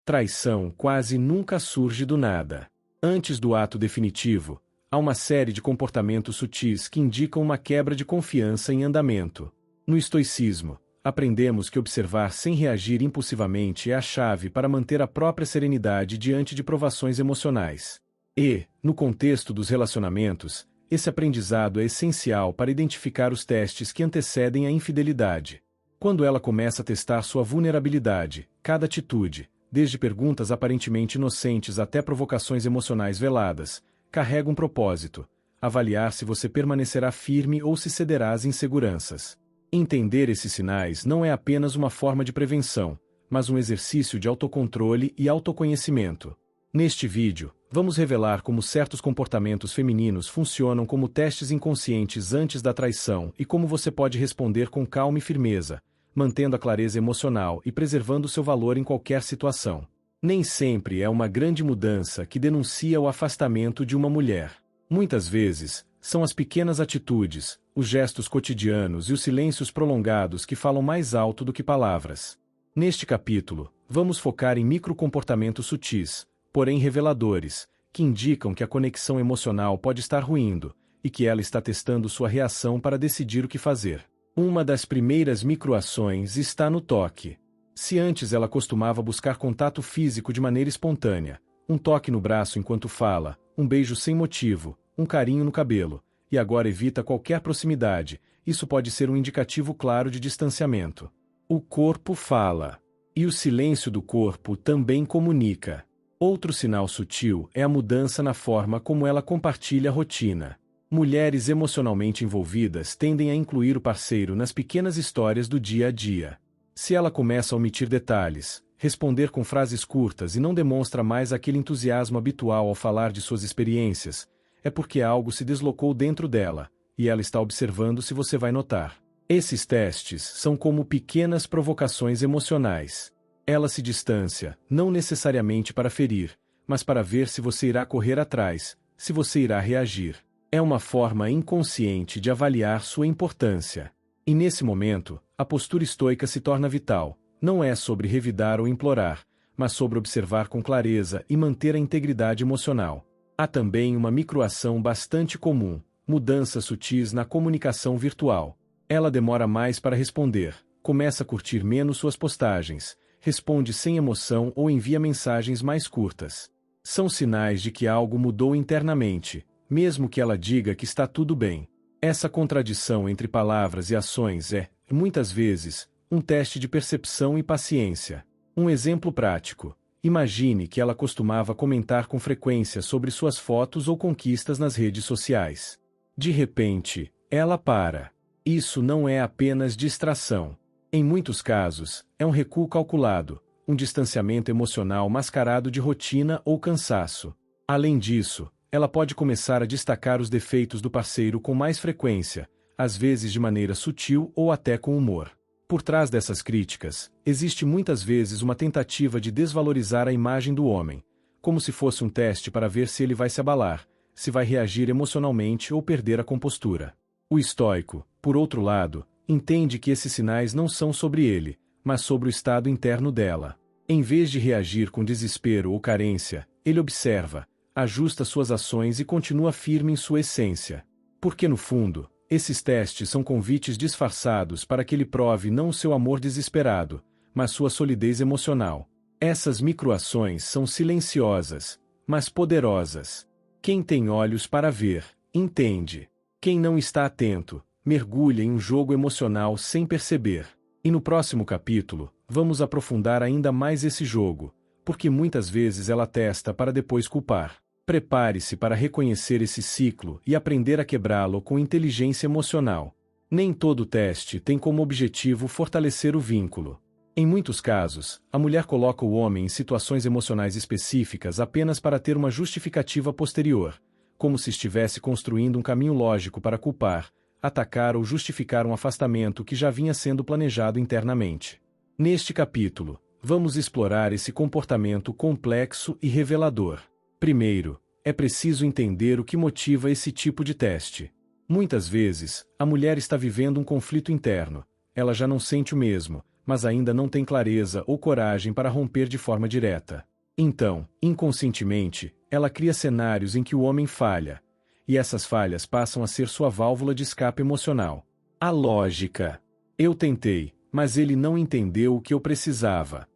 Traição quase nunca surge do nada. Antes do ato definitivo, há uma série de comportamentos sutis que indicam uma quebra de confiança em andamento. No estoicismo, aprendemos que observar sem reagir impulsivamente é a chave para manter a própria serenidade diante de provações emocionais. E, no contexto dos relacionamentos, esse aprendizado é essencial para identificar os testes que antecedem a infidelidade. Quando ela começa a testar sua vulnerabilidade, cada atitude, desde perguntas aparentemente inocentes até provocações emocionais veladas, carrega um propósito: avaliar se você permanecerá firme ou se cederá às inseguranças. Entender esses sinais não é apenas uma forma de prevenção, mas um exercício de autocontrole e autoconhecimento. Neste vídeo, vamos revelar como certos comportamentos femininos funcionam como testes inconscientes antes da traição e como você pode responder com calma e firmeza, mantendo a clareza emocional e preservando seu valor em qualquer situação. Nem sempre é uma grande mudança que denuncia o afastamento de uma mulher. Muitas vezes, são as pequenas atitudes, os gestos cotidianos e os silêncios prolongados que falam mais alto do que palavras. Neste capítulo, vamos focar em microcomportamentos sutis, porém reveladores, que indicam que a conexão emocional pode estar ruindo, e que ela está testando sua reação para decidir o que fazer. Uma das primeiras microações está no toque. Se antes ela costumava buscar contato físico de maneira espontânea, um toque no braço enquanto fala, um beijo sem motivo, um carinho no cabelo, e agora evita qualquer proximidade, isso pode ser um indicativo claro de distanciamento. O corpo fala. E o silêncio do corpo também comunica. Outro sinal sutil é a mudança na forma como ela compartilha a rotina. Mulheres emocionalmente envolvidas tendem a incluir o parceiro nas pequenas histórias do dia a dia. Se ela começa a omitir detalhes, responder com frases curtas e não demonstra mais aquele entusiasmo habitual ao falar de suas experiências, é porque algo se deslocou dentro dela, e ela está observando se você vai notar. Esses testes são como pequenas provocações emocionais. Ela se distancia, não necessariamente para ferir, mas para ver se você irá correr atrás, se você irá reagir. É uma forma inconsciente de avaliar sua importância. E nesse momento, a postura estoica se torna vital. Não é sobre revidar ou implorar, mas sobre observar com clareza e manter a integridade emocional. Há também uma microação bastante comum: mudanças sutis na comunicação virtual. Ela demora mais para responder, começa a curtir menos suas postagens, responde sem emoção ou envia mensagens mais curtas. São sinais de que algo mudou internamente, mesmo que ela diga que está tudo bem. Essa contradição entre palavras e ações é, muitas vezes, um teste de percepção e paciência. Um exemplo prático: imagine que ela costumava comentar com frequência sobre suas fotos ou conquistas nas redes sociais. De repente, ela para. Isso não é apenas distração. Em muitos casos, é um recuo calculado, um distanciamento emocional mascarado de rotina ou cansaço. Além disso, ela pode começar a destacar os defeitos do parceiro com mais frequência, às vezes de maneira sutil ou até com humor. Por trás dessas críticas, existe muitas vezes uma tentativa de desvalorizar a imagem do homem, como se fosse um teste para ver se ele vai se abalar, se vai reagir emocionalmente ou perder a compostura. O estoico, por outro lado, entende que esses sinais não são sobre ele, mas sobre o estado interno dela. Em vez de reagir com desespero ou carência, ele observa, ajusta suas ações e continua firme em sua essência. Porque no fundo, esses testes são convites disfarçados para que ele prove não o seu amor desesperado, mas sua solidez emocional. Essas microações são silenciosas, mas poderosas. Quem tem olhos para ver, entende. Quem não está atento, mergulha em um jogo emocional sem perceber. E no próximo capítulo, vamos aprofundar ainda mais esse jogo, porque muitas vezes ela testa para depois culpar. Prepare-se para reconhecer esse ciclo e aprender a quebrá-lo com inteligência emocional. Nem todo teste tem como objetivo fortalecer o vínculo. Em muitos casos, a mulher coloca o homem em situações emocionais específicas apenas para ter uma justificativa posterior, como se estivesse construindo um caminho lógico para culpar, atacar ou justificar um afastamento que já vinha sendo planejado internamente. Neste capítulo, vamos explorar esse comportamento complexo e revelador. Primeiro, é preciso entender o que motiva esse tipo de teste. Muitas vezes, a mulher está vivendo um conflito interno. Ela já não sente o mesmo, mas ainda não tem clareza ou coragem para romper de forma direta. Então, inconscientemente, ela cria cenários em que o homem falha, e essas falhas passam a ser sua válvula de escape emocional. A lógica. Eu tentei, mas ele não entendeu o que eu precisava.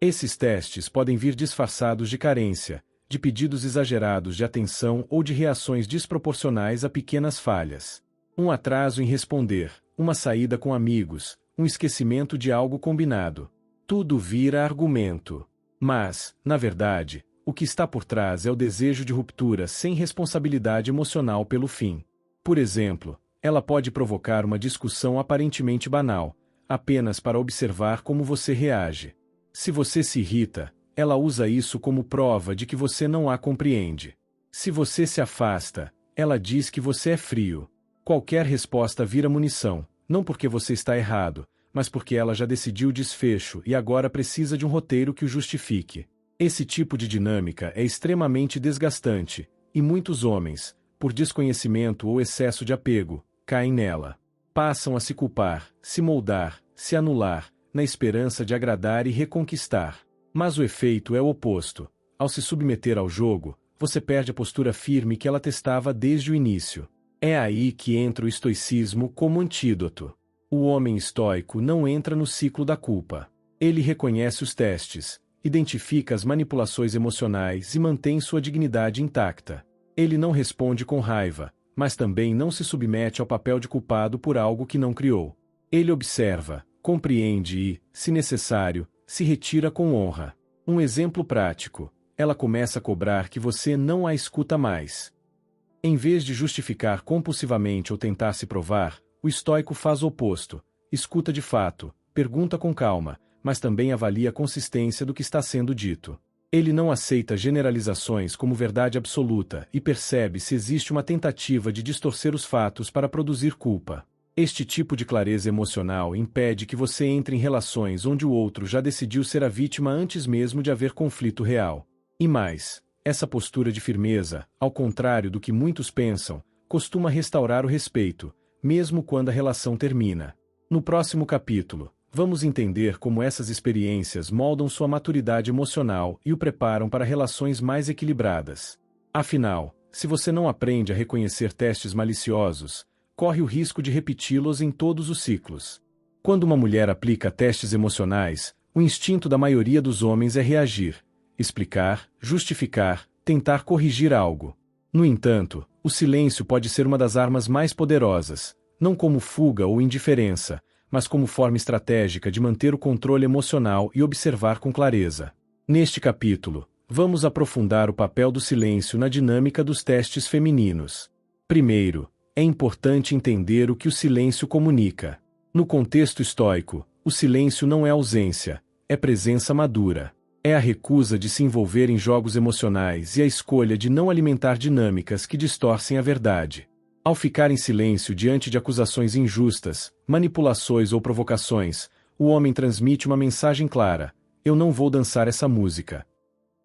Esses testes podem vir disfarçados de carência, de pedidos exagerados de atenção ou de reações desproporcionais a pequenas falhas. Um atraso em responder, uma saída com amigos, um esquecimento de algo combinado. Tudo vira argumento. Mas, na verdade, o que está por trás é o desejo de ruptura sem responsabilidade emocional pelo fim. Por exemplo, ela pode provocar uma discussão aparentemente banal, apenas para observar como você reage. Se você se irrita, ela usa isso como prova de que você não a compreende. Se você se afasta, ela diz que você é frio. Qualquer resposta vira munição, não porque você está errado, mas porque ela já decidiu o desfecho e agora precisa de um roteiro que o justifique. Esse tipo de dinâmica é extremamente desgastante, e muitos homens, por desconhecimento ou excesso de apego, caem nela. Passam a se culpar, se moldar, se anular, na esperança de agradar e reconquistar. Mas o efeito é o oposto. Ao se submeter ao jogo, você perde a postura firme que ela testava desde o início. É aí que entra o estoicismo como antídoto. O homem estoico não entra no ciclo da culpa. Ele reconhece os testes, identifica as manipulações emocionais e mantém sua dignidade intacta. Ele não responde com raiva, mas também não se submete ao papel de culpado por algo que não criou. Ele observa, compreende e, se necessário, se retira com honra. Um exemplo prático: ela começa a cobrar que você não a escuta mais. Em vez de justificar compulsivamente ou tentar se provar, o estoico faz o oposto. Escuta de fato, pergunta com calma, mas também avalia a consistência do que está sendo dito. Ele não aceita generalizações como verdade absoluta e percebe se existe uma tentativa de distorcer os fatos para produzir culpa. Este tipo de clareza emocional impede que você entre em relações onde o outro já decidiu ser a vítima antes mesmo de haver conflito real. E mais, essa postura de firmeza, ao contrário do que muitos pensam, costuma restaurar o respeito, mesmo quando a relação termina. No próximo capítulo, vamos entender como essas experiências moldam sua maturidade emocional e o preparam para relações mais equilibradas. Afinal, se você não aprende a reconhecer testes maliciosos, corre o risco de repeti-los em todos os ciclos. Quando uma mulher aplica testes emocionais, o instinto da maioria dos homens é reagir, explicar, justificar, tentar corrigir algo. No entanto, o silêncio pode ser uma das armas mais poderosas, não como fuga ou indiferença, mas como forma estratégica de manter o controle emocional e observar com clareza. Neste capítulo, vamos aprofundar o papel do silêncio na dinâmica dos testes femininos. Primeiro, é importante entender o que o silêncio comunica. No contexto estoico, o silêncio não é ausência, é presença madura. É a recusa de se envolver em jogos emocionais e a escolha de não alimentar dinâmicas que distorcem a verdade. Ao ficar em silêncio diante de acusações injustas, manipulações ou provocações, o homem transmite uma mensagem clara: eu não vou dançar essa música.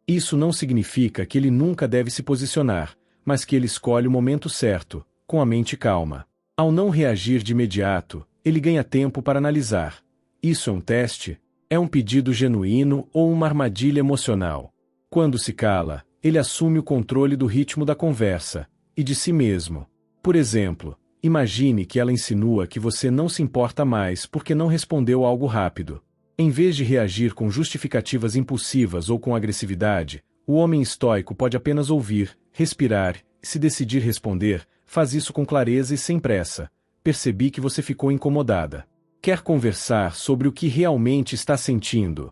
Isso não significa que ele nunca deve se posicionar, mas que ele escolhe o momento certo, com a mente calma. Ao não reagir de imediato, ele ganha tempo para analisar. Isso é um teste? É um pedido genuíno ou uma armadilha emocional? Quando se cala, ele assume o controle do ritmo da conversa, e de si mesmo. Por exemplo, imagine que ela insinua que você não se importa mais porque não respondeu algo rápido. Em vez de reagir com justificativas impulsivas ou com agressividade, o homem estoico pode apenas ouvir, respirar, e se decidir responder, faz isso com clareza e sem pressa. Percebi que você ficou incomodada. Quer conversar sobre o que realmente está sentindo?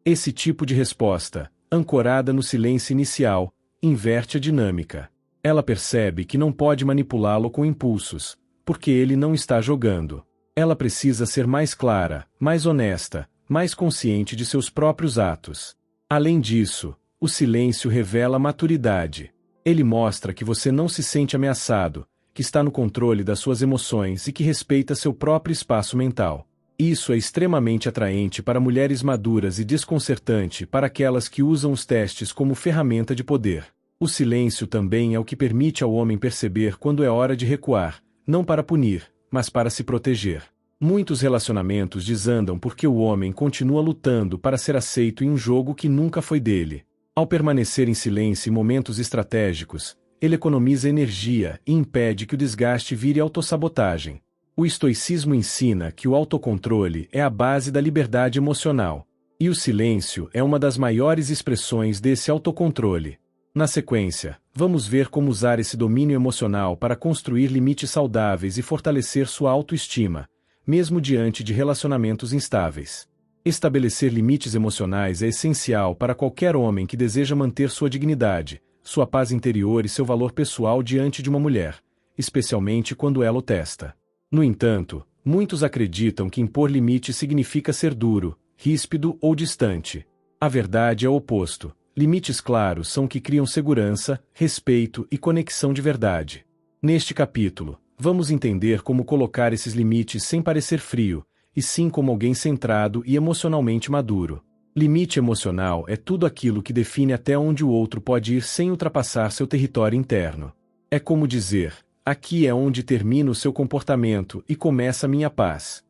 Esse tipo de resposta, ancorada no silêncio inicial, inverte a dinâmica. Ela percebe que não pode manipulá-lo com impulsos, porque ele não está jogando. Ela precisa ser mais clara, mais honesta, mais consciente de seus próprios atos. Além disso, o silêncio revela maturidade. Ele mostra que você não se sente ameaçado, que está no controle das suas emoções e que respeita seu próprio espaço mental. Isso é extremamente atraente para mulheres maduras e desconcertante para aquelas que usam os testes como ferramenta de poder. O silêncio também é o que permite ao homem perceber quando é hora de recuar, não para punir, mas para se proteger. Muitos relacionamentos desandam porque o homem continua lutando para ser aceito em um jogo que nunca foi dele. Ao permanecer em silêncio em momentos estratégicos, ele economiza energia e impede que o desgaste vire autossabotagem. O estoicismo ensina que o autocontrole é a base da liberdade emocional. E o silêncio é uma das maiores expressões desse autocontrole. Na sequência, vamos ver como usar esse domínio emocional para construir limites saudáveis e fortalecer sua autoestima, mesmo diante de relacionamentos instáveis. Estabelecer limites emocionais é essencial para qualquer homem que deseja manter sua dignidade, sua paz interior e seu valor pessoal diante de uma mulher, especialmente quando ela o testa. No entanto, muitos acreditam que impor limites significa ser duro, ríspido ou distante. A verdade é o oposto. Limites claros são que criam segurança, respeito e conexão de verdade. Neste capítulo, vamos entender como colocar esses limites sem parecer frio, e sim como alguém centrado e emocionalmente maduro. Limite emocional é tudo aquilo que define até onde o outro pode ir sem ultrapassar seu território interno. É como dizer: aqui é onde termina o seu comportamento e começa a minha paz.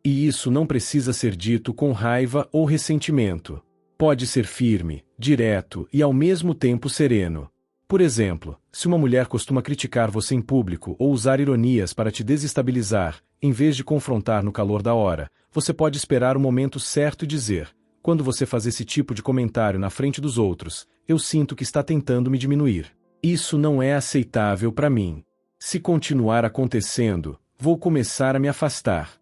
E isso não precisa ser dito com raiva ou ressentimento. Pode ser firme, direto e ao mesmo tempo sereno. Por exemplo, se uma mulher costuma criticar você em público ou usar ironias para te desestabilizar, em vez de confrontar no calor da hora, você pode esperar o momento certo e dizer: quando você faz esse tipo de comentário na frente dos outros, eu sinto que está tentando me diminuir. Isso não é aceitável para mim. Se continuar acontecendo, vou começar a me afastar.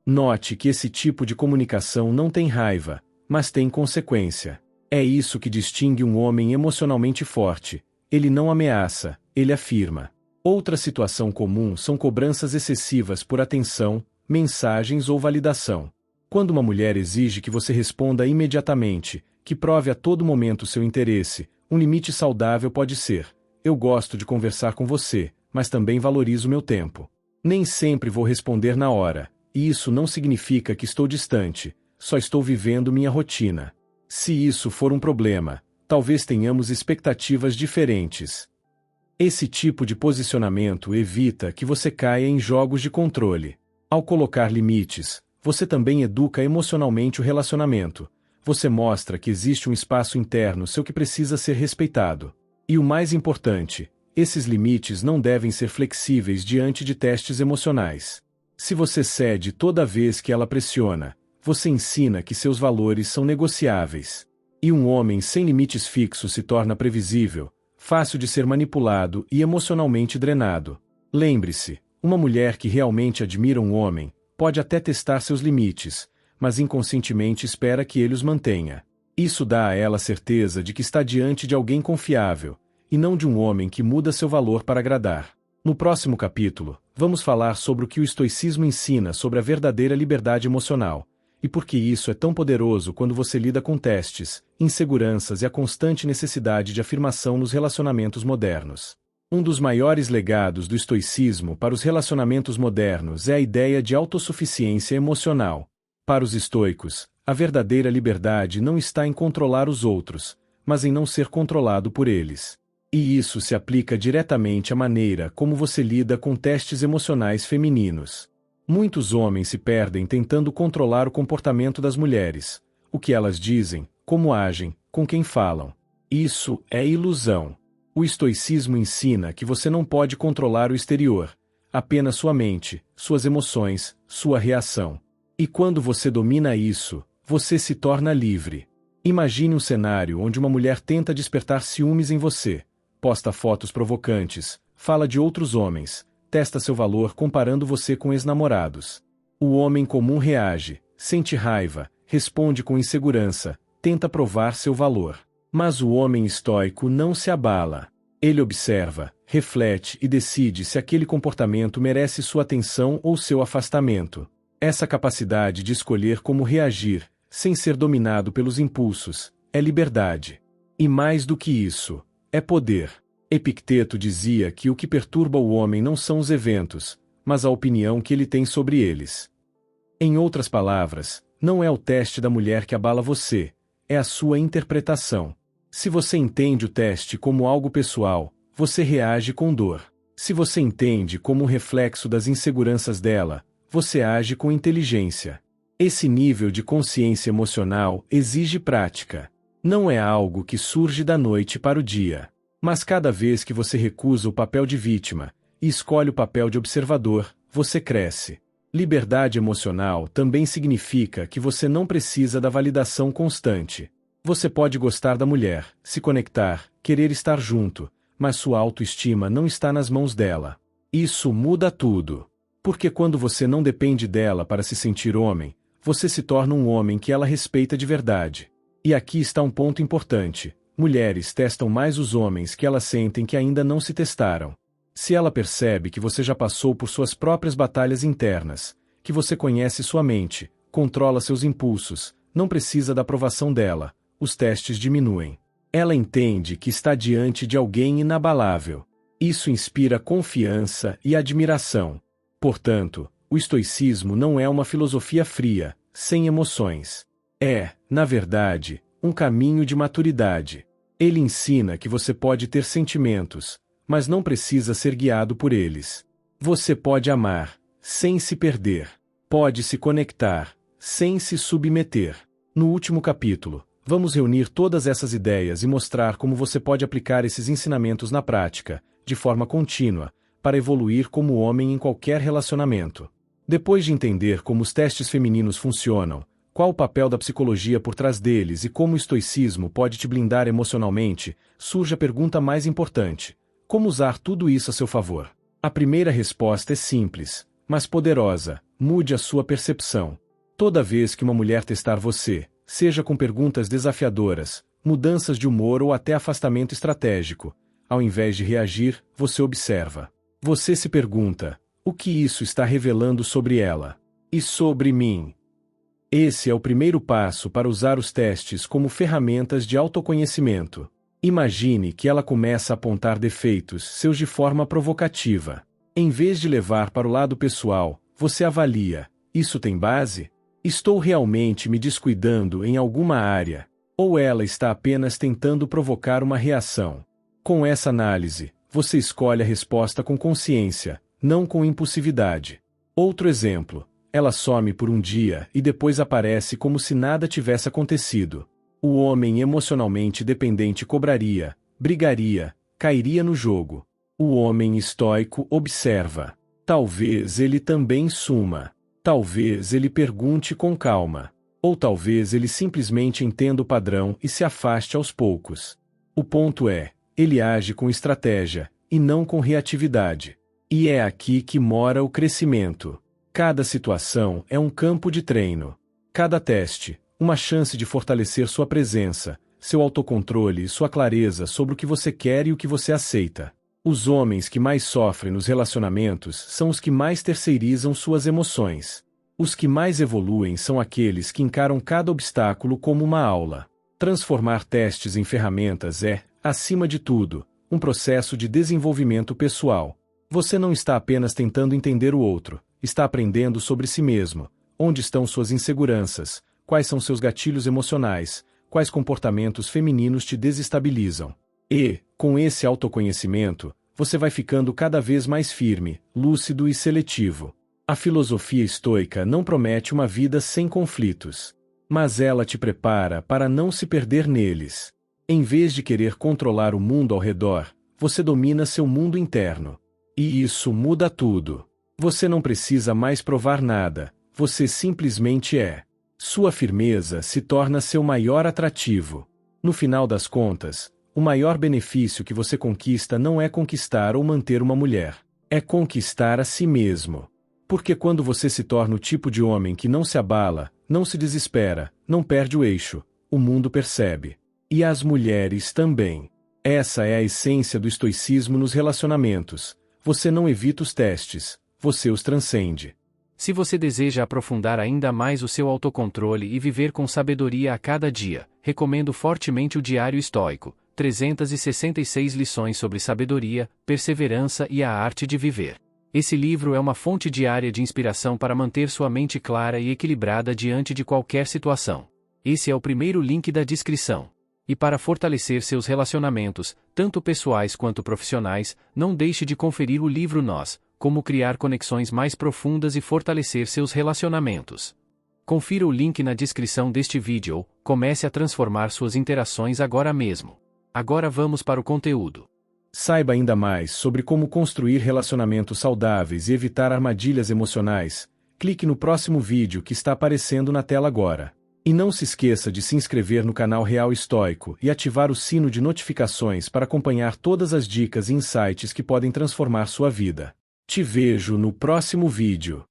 Note que esse tipo de comunicação não tem raiva, mas tem consequência. É isso que distingue um homem emocionalmente forte. Ele não ameaça, ele afirma. Outra situação comum são cobranças excessivas por atenção, mensagens ou validação. Quando uma mulher exige que você responda imediatamente, que prove a todo momento seu interesse, um limite saudável pode ser: eu gosto de conversar com você, mas também valorizo meu tempo. Nem sempre vou responder na hora, e isso não significa que estou distante, só estou vivendo minha rotina. Se isso for um problema, talvez tenhamos expectativas diferentes. Esse tipo de posicionamento evita que você caia em jogos de controle. Ao colocar limites, você também educa emocionalmente o relacionamento. Você mostra que existe um espaço interno seu que precisa ser respeitado. E o mais importante, esses limites não devem ser flexíveis diante de testes emocionais. Se você cede toda vez que ela pressiona, você ensina que seus valores são negociáveis. E um homem sem limites fixos se torna previsível, fácil de ser manipulado e emocionalmente drenado. Lembre-se, uma mulher que realmente admira um homem pode até testar seus limites, mas inconscientemente espera que ele os mantenha. Isso dá a ela certeza de que está diante de alguém confiável, e não de um homem que muda seu valor para agradar. No próximo capítulo, vamos falar sobre o que o estoicismo ensina sobre a verdadeira liberdade emocional, e por que isso é tão poderoso quando você lida com testes, inseguranças e a constante necessidade de afirmação nos relacionamentos modernos. Um dos maiores legados do estoicismo para os relacionamentos modernos é a ideia de autossuficiência emocional. Para os estoicos, a verdadeira liberdade não está em controlar os outros, mas em não ser controlado por eles. E isso se aplica diretamente à maneira como você lida com testes emocionais femininos. Muitos homens se perdem tentando controlar o comportamento das mulheres, o que elas dizem, como agem, com quem falam. Isso é ilusão. O estoicismo ensina que você não pode controlar o exterior, apenas sua mente, suas emoções, sua reação. E quando você domina isso, você se torna livre. Imagine um cenário onde uma mulher tenta despertar ciúmes em você, posta fotos provocantes, fala de outros homens, testa seu valor comparando você com ex-namorados. O homem comum reage, sente raiva, responde com insegurança, tenta provar seu valor. Mas o homem estoico não se abala. Ele observa, reflete e decide se aquele comportamento merece sua atenção ou seu afastamento. Essa capacidade de escolher como reagir, sem ser dominado pelos impulsos, é liberdade. E mais do que isso, é poder. Epicteto dizia que o que perturba o homem não são os eventos, mas a opinião que ele tem sobre eles. Em outras palavras, não é o teste da mulher que abala você, é a sua interpretação. Se você entende o teste como algo pessoal, você reage com dor. Se você entende como um reflexo das inseguranças dela, você age com inteligência. Esse nível de consciência emocional exige prática. Não é algo que surge da noite para o dia. Mas cada vez que você recusa o papel de vítima e escolhe o papel de observador, você cresce. Liberdade emocional também significa que você não precisa da validação constante. Você pode gostar da mulher, se conectar, querer estar junto, mas sua autoestima não está nas mãos dela. Isso muda tudo. Porque quando você não depende dela para se sentir homem, você se torna um homem que ela respeita de verdade. E aqui está um ponto importante. Mulheres testam mais os homens que elas sentem que ainda não se testaram. Se ela percebe que você já passou por suas próprias batalhas internas, que você conhece sua mente, controla seus impulsos, não precisa da aprovação dela, os testes diminuem. Ela entende que está diante de alguém inabalável. Isso inspira confiança e admiração. Portanto, o estoicismo não é uma filosofia fria, sem emoções. É, na verdade, um caminho de maturidade. Ele ensina que você pode ter sentimentos, mas não precisa ser guiado por eles. Você pode amar, sem se perder. Pode se conectar, sem se submeter. No último capítulo, vamos reunir todas essas ideias e mostrar como você pode aplicar esses ensinamentos na prática, de forma contínua, para evoluir como homem em qualquer relacionamento. Depois de entender como os testes femininos funcionam, qual o papel da psicologia por trás deles e como o estoicismo pode te blindar emocionalmente, surge a pergunta mais importante: como usar tudo isso a seu favor? A primeira resposta é simples, mas poderosa: mude a sua percepção. Toda vez que uma mulher testar você, seja com perguntas desafiadoras, mudanças de humor ou até afastamento estratégico, ao invés de reagir, você observa. Você se pergunta: o que isso está revelando sobre ela? E sobre mim? Esse é o primeiro passo para usar os testes como ferramentas de autoconhecimento. Imagine que ela começa a apontar defeitos seus de forma provocativa. Em vez de levar para o lado pessoal, você avalia: isso tem base? Estou realmente me descuidando em alguma área? Ou ela está apenas tentando provocar uma reação? Com essa análise, você escolhe a resposta com consciência, não com impulsividade. Outro exemplo: ela some por um dia e depois aparece como se nada tivesse acontecido. O homem emocionalmente dependente cobraria, brigaria, cairia no jogo. O homem estoico observa. Talvez ele também suma. Talvez ele pergunte com calma. Ou talvez ele simplesmente entenda o padrão e se afaste aos poucos. O ponto é, ele age com estratégia, e não com reatividade. E é aqui que mora o crescimento. Cada situação é um campo de treino. Cada teste, uma chance de fortalecer sua presença, seu autocontrole e sua clareza sobre o que você quer e o que você aceita. Os homens que mais sofrem nos relacionamentos são os que mais terceirizam suas emoções. Os que mais evoluem são aqueles que encaram cada obstáculo como uma aula. Transformar testes em ferramentas é, acima de tudo, um processo de desenvolvimento pessoal. Você não está apenas tentando entender o outro, está aprendendo sobre si mesmo, onde estão suas inseguranças, quais são seus gatilhos emocionais, quais comportamentos femininos te desestabilizam. E, com esse autoconhecimento, você vai ficando cada vez mais firme, lúcido e seletivo. A filosofia estoica não promete uma vida sem conflitos, mas ela te prepara para não se perder neles. Em vez de querer controlar o mundo ao redor, você domina seu mundo interno. E isso muda tudo. Você não precisa mais provar nada, você simplesmente é. Sua firmeza se torna seu maior atrativo. No final das contas, o maior benefício que você conquista não é conquistar ou manter uma mulher. É conquistar a si mesmo. Porque quando você se torna o tipo de homem que não se abala, não se desespera, não perde o eixo, o mundo percebe. E as mulheres também. Essa é a essência do estoicismo nos relacionamentos. Você não evita os testes, você os transcende. Se você deseja aprofundar ainda mais o seu autocontrole e viver com sabedoria a cada dia, recomendo fortemente o Diário Estoico, 366 lições sobre sabedoria, perseverança e a arte de viver. Esse livro é uma fonte diária de inspiração para manter sua mente clara e equilibrada diante de qualquer situação. Esse é o primeiro link da descrição. E para fortalecer seus relacionamentos, tanto pessoais quanto profissionais, não deixe de conferir o livro Nós, como criar conexões mais profundas e fortalecer seus relacionamentos. Confira o link na descrição deste vídeo ou comece a transformar suas interações agora mesmo. Agora vamos para o conteúdo. Saiba ainda mais sobre como construir relacionamentos saudáveis e evitar armadilhas emocionais. Clique no próximo vídeo que está aparecendo na tela agora. E não se esqueça de se inscrever no canal Real Estoico e ativar o sino de notificações para acompanhar todas as dicas e insights que podem transformar sua vida. Te vejo no próximo vídeo.